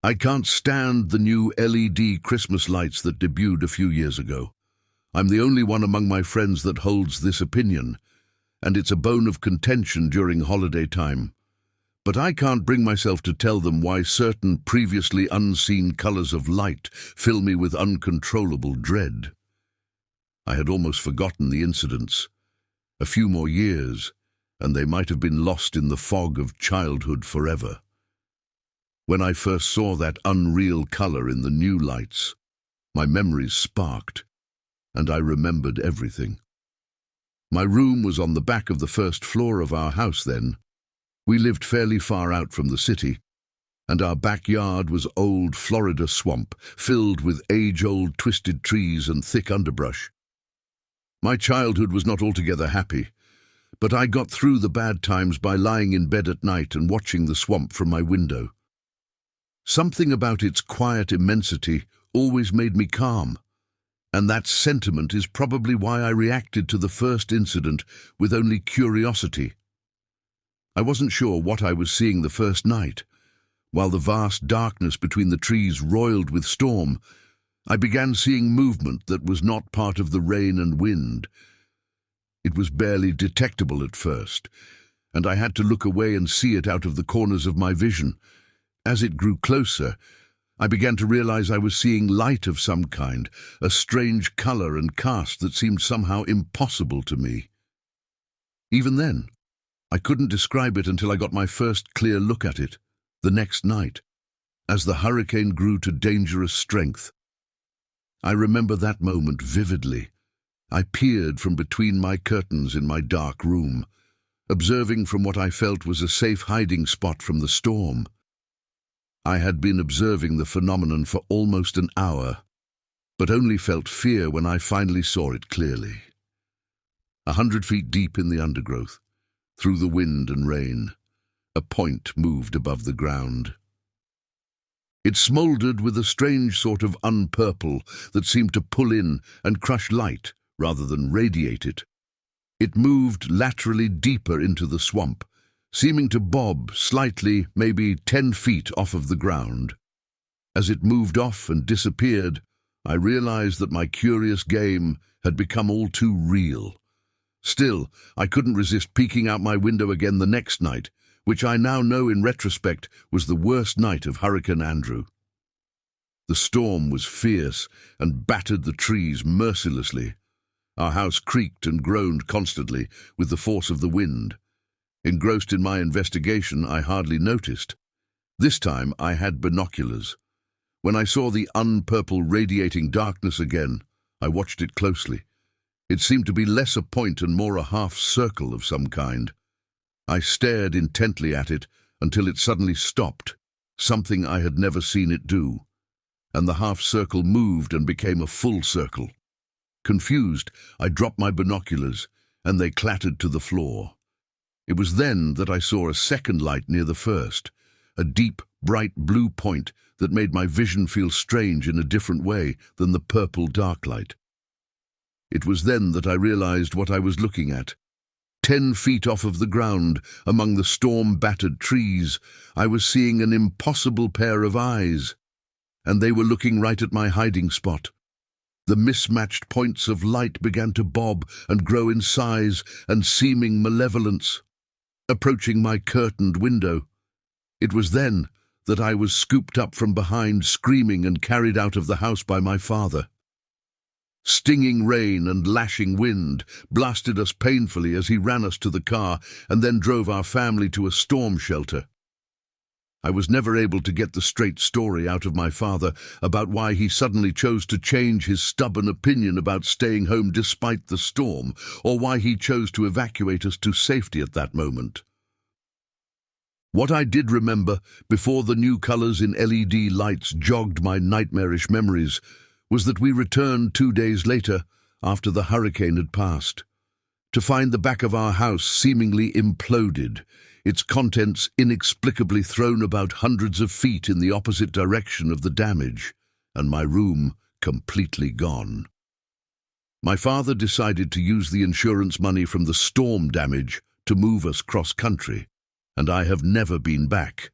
I can't stand the new LED Christmas lights that debuted a few years ago. I'm the only one among my friends that holds this opinion, and it's a bone of contention during holiday time. But I can't bring myself to tell them why certain previously unseen colors of light fill me with uncontrollable dread. I had almost forgotten the incidents. A few more years, and they might have been lost in the fog of childhood forever. When I first saw that unreal color in the new lights, my memories sparked, and I remembered everything. My room was on the back of the first floor of our house then. We lived fairly far out from the city, and our backyard was old Florida swamp, filled with age-old twisted trees and thick underbrush. My childhood was not altogether happy, but I got through the bad times by lying in bed at night and watching the swamp from my window. Something about its quiet immensity always made me calm, and that sentiment is probably why I reacted to the first incident with only curiosity. I wasn't sure what I was seeing the first night. While the vast darkness between the trees roiled with storm, I began seeing movement that was not part of the rain and wind. It was barely detectable at first, and I had to look away and see it out of the corners of my vision. As it grew closer, I began to realize I was seeing light of some kind, a strange color and cast that seemed somehow impossible to me. Even then, I couldn't describe it until I got my first clear look at it, the next night, as the hurricane grew to dangerous strength. I remember that moment vividly. I peered from between my curtains in my dark room, observing from what I felt was a safe hiding spot from the storm. I had been observing the phenomenon for almost an hour, but only felt fear when I finally saw it clearly. 100 feet deep in the undergrowth, through the wind and rain, a point moved above the ground. It smoldered with a strange sort of unpurple that seemed to pull in and crush light rather than radiate it. It moved laterally deeper into the swamp, seeming to bob slightly, maybe 10 feet off of the ground. As it moved off and disappeared, I realized that my curious game had become all too real. Still, I couldn't resist peeking out my window again the next night, which I now know in retrospect was the worst night of Hurricane Andrew. The storm was fierce and battered the trees mercilessly. Our house creaked and groaned constantly with the force of the wind. Engrossed in my investigation, I hardly noticed. This time I had binoculars. When I saw the unpurple radiating darkness again, I watched it closely. It seemed to be less a point and more a half circle of some kind. I stared intently at it until it suddenly stopped, something I had never seen it do, and the half circle moved and became a full circle. Confused, I dropped my binoculars, and they clattered to the floor. It was then that I saw a second light near the first, a deep, bright blue point that made my vision feel strange in a different way than the purple dark light. It was then that I realized what I was looking at. 10 feet off of the ground, among the storm-battered trees, I was seeing an impossible pair of eyes, and they were looking right at my hiding spot. The mismatched points of light began to bob and grow in size and seeming malevolence, approaching my curtained window. It was then that I was scooped up from behind, screaming, and carried out of the house by my father. Stinging rain and lashing wind blasted us painfully as he ran us to the car and then drove our family to a storm shelter. I was never able to get the straight story out of my father about why he suddenly chose to change his stubborn opinion about staying home despite the storm, or why he chose to evacuate us to safety at that moment. What I did remember, before the new colors in LED lights jogged my nightmarish memories, was that we returned 2 days later, after the hurricane had passed, to find the back of our house seemingly imploded, its contents inexplicably thrown about hundreds of feet in the opposite direction of the damage, and my room completely gone. My father decided to use the insurance money from the storm damage to move us cross-country, and I have never been back.